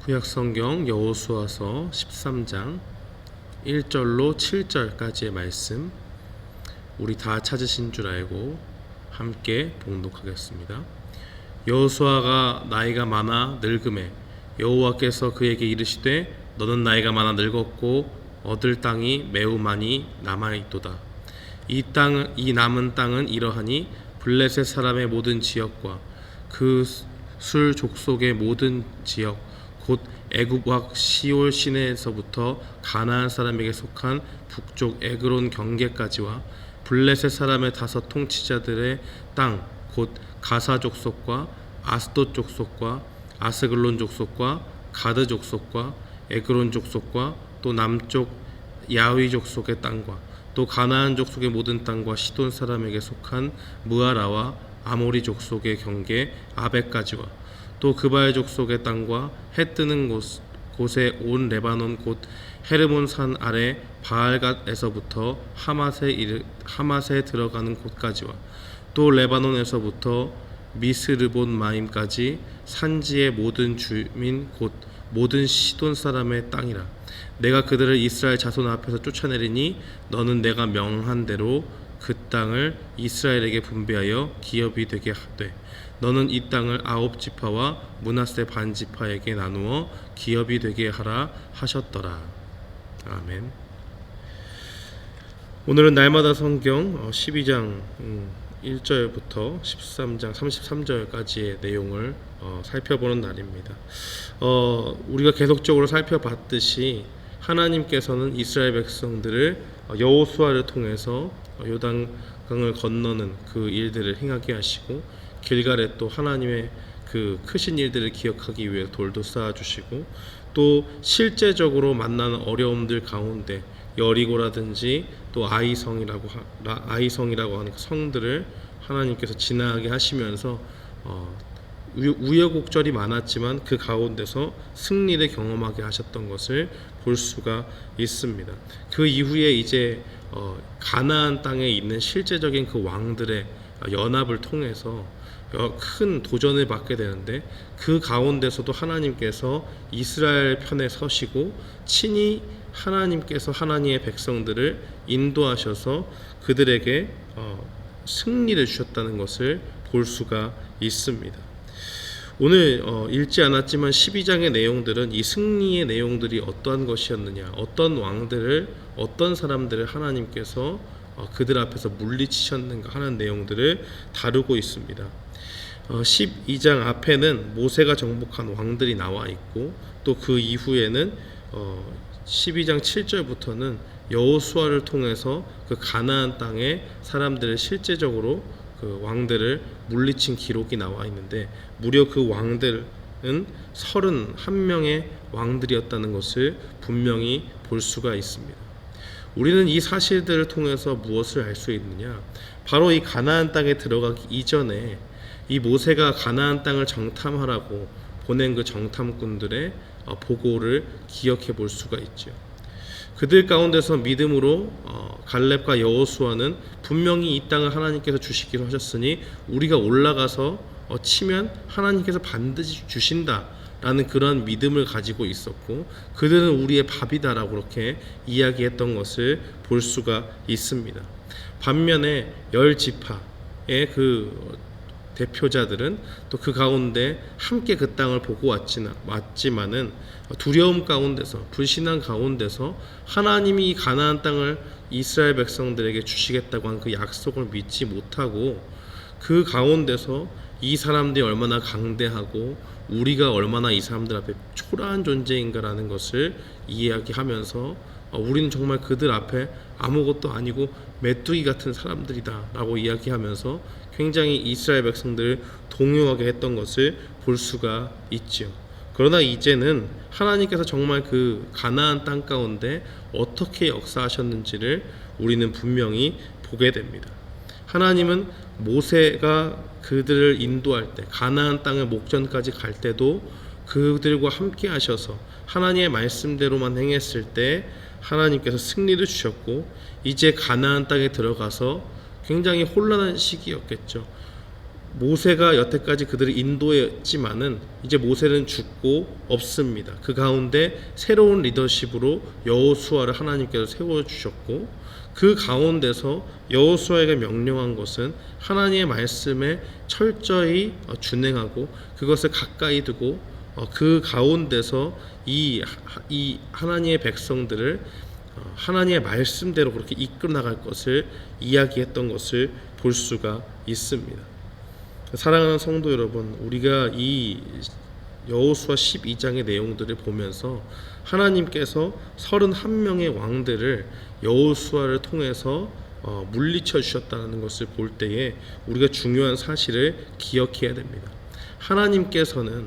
구약성경 여호수아서 13장 1절로 7절까지의 말씀, 우리 다 찾으신 줄 알고 함께 봉독하겠습니다. 여호수아가 나이가 많아 늙음에 여호와께서 그에게 이르시되 너는 나이가 많아 늙었고 얻을 땅이 매우 많이 남아있도다. 이 남은 땅은 이러하니 블레셋 사람의 모든 지역과 그 술 족속의 모든 지역 곧 애굽 왕 시올 시내에서부터 가나안 사람에게 속한 북쪽 에그론 경계까지와 블레셋 사람의 5 통치자들의 땅 곧 가사 족속과 아스돗 족속과 아스글론 족속과 가드 족속과 에그론 족속과 또 남쪽 야위 족속의 땅과 또 가나안 족속의 모든 땅과 시돈 사람에게 속한 무아라와 아모리 족속의 경계 아벡까지와 또 그바의 족속의 땅과 해 뜨는 곳에 온 레바논 곧 헤르몬 산 아래 바알갓에서부터 하맛에 들어가는 곳까지와 또 레바논에서부터 미스르본 마임까지 산지의 모든 주민 곧 모든 시돈 사람의 땅이라. 내가 그들을 이스라엘 자손 앞에서 쫓아내리니 너는 내가 명한 대로 그 땅을 이스라엘에게 분배하여 기업이 되게 하되 너는 이 땅을 9지파와 므낫세 반지파에게 나누어 기업이 되게 하라 하셨더라. 아멘. 오늘은 날마다 성경 12장 1절부터 13장 33절까지의 내용을 살펴보는 날입니다. 우리가 계속적으로 살펴봤듯이 하나님께서는 이스라엘 백성들을 여호수아를 통해서 요단강을 건너는 그 일들을 행하게 하시고 길갈에 또 하나님의 그 크신 일들을 기억하기 위해 돌도 쌓아주시고 또 실제적으로 만나는 어려움들 가운데 여리고라든지 또 아이성이라고 하는 그 성들을 하나님께서 지나가게 하시면서 우여곡절이 많았지만 그 가운데서 승리를 경험하게 하셨던 것을 볼 수가 있습니다. 그 이후에 이제 가나안 땅에 있는 실제적인 그 왕들의 연합을 통해서 큰 도전을 받게 되는데 그 가운데서도 하나님께서 이스라엘 편에 서시고 친히 하나님께서 하나님의 백성들을 인도하셔서 그들에게 승리를 주셨다는 것을 볼 수가 있습니다. 오늘 읽지 않았지만 12장의 내용들은 이 승리의 내용들이 어떠한 것이었느냐, 어떤 왕들을, 어떤 사람들을 하나님께서 그들 앞에서 물리치셨는가 하는 내용들을 다루고 있습니다. 12장 앞에는 모세가 정복한 왕들이 나와 있고 또 그 이후에는 12장 7절부터는 여호수아를 통해서 그 가나안 땅의 사람들을 실제적으로 그 왕들을 물리친 기록이 나와 있는데 무려 그 왕들은 31명의 왕들이었다는 것을 분명히 볼 수가 있습니다. 우리는 이 사실들을 통해서 무엇을 알 수 있느냐? 바로 이 가나안 땅에 들어가기 이전에 이 모세가 가나안 땅을 정탐하라고 보낸 그 정탐꾼들의 보고를 기억해 볼 수가 있죠. 그들 가운데서 믿음으로 갈렙과 여호수아는 분명히 이 땅을 하나님께서 주시기로 하셨으니 우리가 올라가서 치면 하나님께서 반드시 주신다라는 그런 믿음을 가지고 있었고 그들은 우리의 밥이다라고 그렇게 이야기했던 것을 볼 수가 있습니다. 반면에 10지파의 그 대표자들은 또 그 가운데 함께 그 땅을 보고 왔지만은 두려움 가운데서 불신앙 가운데서 하나님이 가나안 땅을 이스라엘 백성들에게 주시겠다고 한 그 약속을 믿지 못하고 그 가운데서 이 사람들이 얼마나 강대하고 우리가 얼마나 이 사람들 앞에 초라한 존재인가라는 것을 이야기하면서 우리는 정말 그들 앞에 아무것도 아니고 메뚜기 같은 사람들이다 라고 이야기하면서 굉장히 이스라엘 백성들을 동요하게 했던 것을 볼 수가 있죠. 그러나 이제는 하나님께서 정말 그 가나안 땅 가운데 어떻게 역사하셨는지를 우리는 분명히 보게 됩니다. 하나님은 모세가 그들을 인도할 때 가나안 땅의 목전까지 갈 때도 그들과 함께 하셔서 하나님의 말씀대로만 행했을 때 하나님께서 승리를 주셨고 이제 가나안 땅에 들어가서 굉장히 혼란한 시기였겠죠. 모세가 여태까지 그들을 인도했지만은 이제 모세는 죽고 없습니다. 그 가운데 새로운 리더십으로 여호수아를 하나님께서 세워주셨고, 그 가운데서 여호수아에게 명령한 것은 하나님의 말씀에 철저히 준행하고 그것을 가까이 두고 그 가운데서 이 하나님의 백성들을 하나님의 말씀대로 그렇게 이끌어 나갈 것을 이야기했던 것을 볼 수가 있습니다. 사랑하는 성도 여러분, 우리가 이 여호수아 12장의 내용들을 보면서 하나님께서 31명의 왕들을 여호수아를 통해서 물리쳐 주셨다는 것을 볼 때에 우리가 중요한 사실을 기억해야 됩니다. 하나님께서는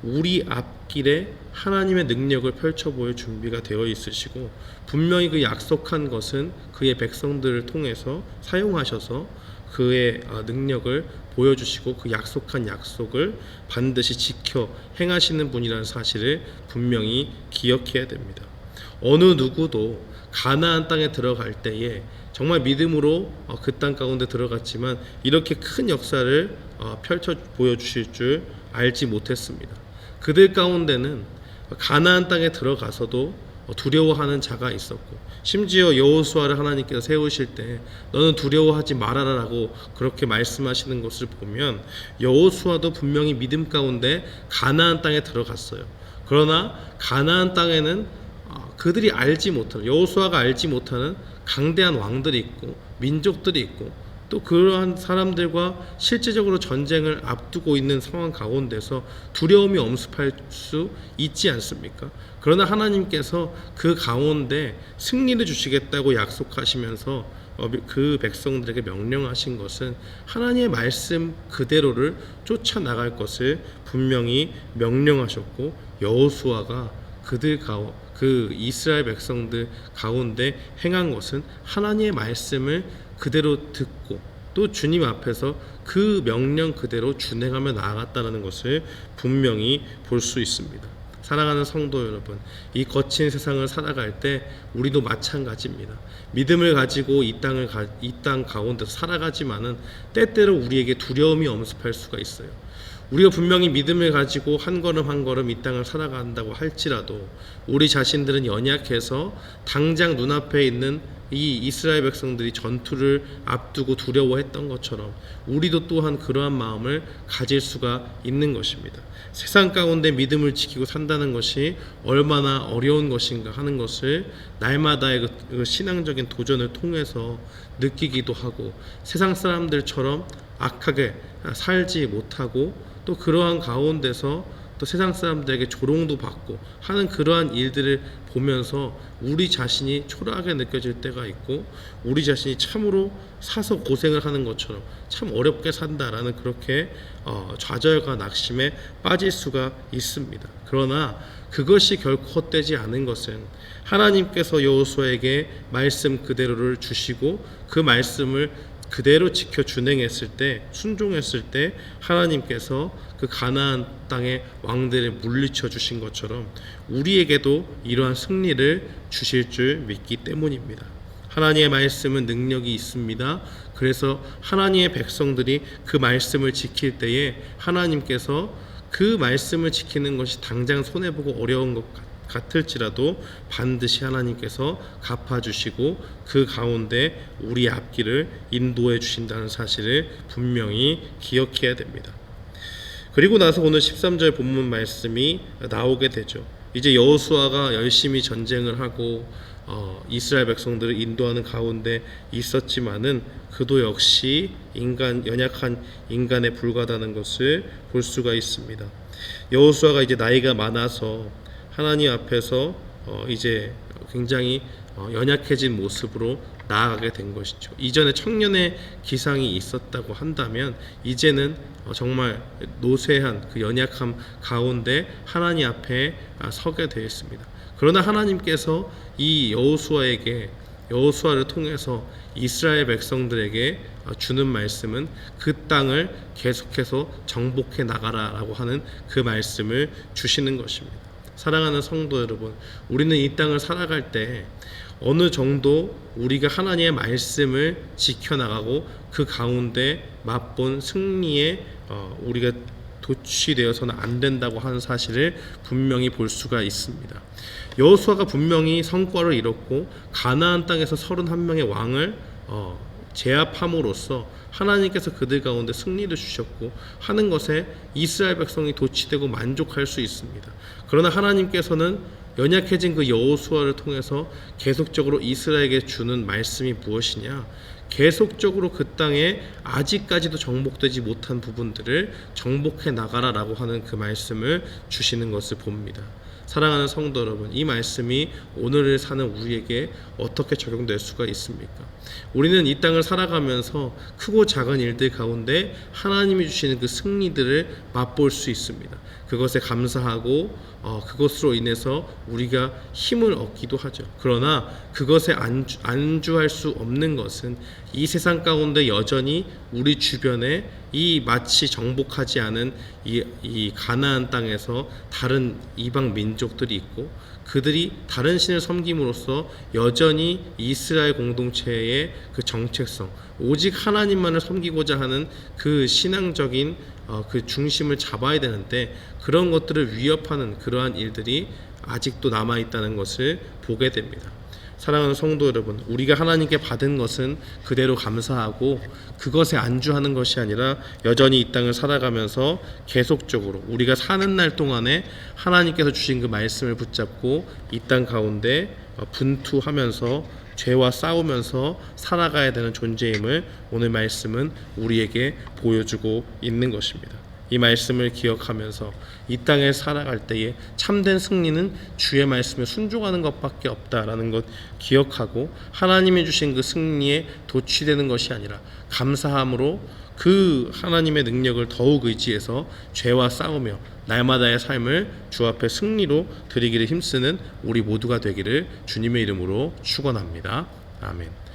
우리 앞길에 하나님의 능력을 펼쳐 보일 준비가 되어 있으시고, 분명히 그 약속한 것은 그의 백성들을 통해서 사용하셔서 그의 능력을 보여주시고 그 약속한 약속을 반드시 지켜 행하시는 분이라는 사실을 분명히 기억해야 됩니다. 어느 누구도 가나안 땅에 들어갈 때에 정말 믿음으로 그 땅 가운데 들어갔지만 이렇게 큰 역사를 펼쳐 보여주실 줄 알지 못했습니다. 그들 가운데는 가나안 땅에 들어가서도 두려워하는 자가 있었고, 심지어 여호수아를 하나님께서 세우실 때 너는 두려워하지 말아라라고 그렇게 말씀하시는 것을 보면 여호수아도 분명히 믿음 가운데 가나안 땅에 들어갔어요. 그러나 가나안 땅에는 그들이 알지 못하는, 여호수아가 알지 못하는 강대한 왕들이 있고 민족들이 있고 또 그러한 사람들과 실제적으로 전쟁을 앞두고 있는 상황 가운데서 두려움이 엄습할 수 있지 않습니까? 그러나 하나님께서 그 가운데 승리를 주시겠다고 약속하시면서 그 백성들에게 명령하신 것은 하나님의 말씀 그대로를 쫓아나갈 것을 분명히 명령하셨고, 여호수아가 그 이스라엘 백성들 가운데 행한 것은 하나님의 말씀을 그대로 듣고 또 주님 앞에서 그 명령 그대로 준행하며 나아갔다는 것을 분명히 볼 수 있습니다. 사랑하는 성도 여러분, 이 거친 세상을 살아갈 때 우리도 마찬가지입니다. 믿음을 가지고 이 땅 가운데서 살아가지만은 때때로 우리에게 두려움이 엄습할 수가 있어요. 우리가 분명히 믿음을 가지고 한 걸음 한 걸음 이 땅을 살아간다고 할지라도 우리 자신들은 연약해서 당장 눈앞에 있는 이 이스라엘 백성들이 전투를 앞두고 두려워했던 것처럼 우리도 또한 그러한 마음을 가질 수가 있는 것입니다. 세상 가운데 믿음을 지키고 산다는 것이 얼마나 어려운 것인가 하는 것을 날마다의 그 신앙적인 도전을 통해서 느끼기도 하고, 세상 사람들처럼 악하게 살지 못하고 또 그러한 가운데서 또 세상 사람들에게 조롱도 받고 하는 그러한 일들을 보면서 우리 자신이 초라하게 느껴질 때가 있고, 우리 자신이 참으로 사서 고생을 하는 것처럼 참 어렵게 산다라는 그렇게 좌절과 낙심에 빠질 수가 있습니다. 그러나 그것이 결코 헛되지 않은 것은 하나님께서 여호수아에게 말씀 그대로를 주시고 그 말씀을 그대로 지켜 준행했을 때, 순종했을 때 하나님께서 그 가나안 땅의 왕들을 물리쳐 주신 것처럼 우리에게도 이러한 승리를 주실 줄 믿기 때문입니다. 하나님의 말씀은 능력이 있습니다. 그래서 하나님의 백성들이 그 말씀을 지킬 때에 하나님께서 그 말씀을 지키는 것이 당장 손해보고 어려운 것 같을지라도 반드시 하나님께서 갚아주시고 그 가운데 우리 앞길을 인도해 주신다는 사실을 분명히 기억해야 됩니다. 그리고 나서 오늘 13절 본문 말씀이 나오게 되죠. 이제 여호수아가 열심히 전쟁을 하고 이스라엘 백성들을 인도하는 가운데 있었지만은 그도 역시 연약한 인간에 불과하다는 것을 볼 수가 있습니다. 여호수아가 이제 나이가 많아서 하나님 앞에서 이제 굉장히 연약해진 모습으로 나아가게 된 것이죠. 이전에 청년의 기상이 있었다고 한다면 이제는 정말 노쇠한 그 연약함 가운데 하나님 앞에 서게 되었습니다. 그러나 하나님께서 이 여호수아를 통해서 이스라엘 백성들에게 주는 말씀은 그 땅을 계속해서 정복해 나가라라고 하는 그 말씀을 주시는 것입니다. 사랑하는 성도 여러분, 우리는 이 땅을 살아갈 때 어느 정도 우리가 하나님의 말씀을 지켜나가고 그 가운데 맛본 승리에 우리가 도취되어서는 안 된다고 하는 사실을 분명히 볼 수가 있습니다. 여호수아가 분명히 성과를 이뤘고 가나안 땅에서 31명의 왕을 제압함으로써 하나님께서 그들 가운데 승리를 주셨고 하는 것에 이스라엘 백성이 도취되고 만족할 수 있습니다. 그러나 하나님께서는 연약해진 그 여호수아를 통해서 계속적으로 이스라엘에게 주는 말씀이 무엇이냐? 계속적으로 그 땅에 아직까지도 정복되지 못한 부분들을 정복해 나가라라고 하는 그 말씀을 주시는 것을 봅니다. 사랑하는 성도 여러분, 이 말씀이 오늘을 사는 우리에게 어떻게 적용될 수가 있습니까? 우리는 이 땅을 살아가면서 크고 작은 일들 가운데 하나님이 주시는 그 승리들을 맛볼 수 있습니다. 그것에 감사하고 그것으로 인해서 우리가 힘을 얻기도 하죠. 그러나 그것에 안주할 수 없는 것은 이 세상 가운데 여전히 우리 주변에 이 마치 정복하지 않은 이 가나안 땅에서 다른 이방 민족들이 있고 그들이 다른 신을 섬김으로써 여전히 이스라엘 공동체의 그 정체성, 오직 하나님만을 섬기고자 하는 그 신앙적인 그 중심을 잡아야 되는데 그런 것들을 위협하는 그러한 일들이 아직도 남아있다는 것을 보게 됩니다. 사랑하는 성도 여러분, 우리가 하나님께 받은 것은 그대로 감사하고 그것에 안주하는 것이 아니라 여전히 이 땅을 살아가면서 계속적으로 우리가 사는 날 동안에 하나님께서 주신 그 말씀을 붙잡고 이 땅 가운데 분투하면서 죄와 싸우면서 살아가야 되는 존재임을 오늘 말씀은 우리에게 보여주고 있는 것입니다. 이 말씀을 기억하면서 이 땅에 살아갈 때에 참된 승리는 주의 말씀에 순종하는 것밖에 없다라는 것 기억하고 하나님이 주신 그 승리에 도취되는 것이 아니라 감사함으로 그 하나님의 능력을 더욱 의지해서 죄와 싸우며 날마다의 삶을 주 앞에 승리로 드리기를 힘쓰는 우리 모두가 되기를 주님의 이름으로 축원합니다. 아멘.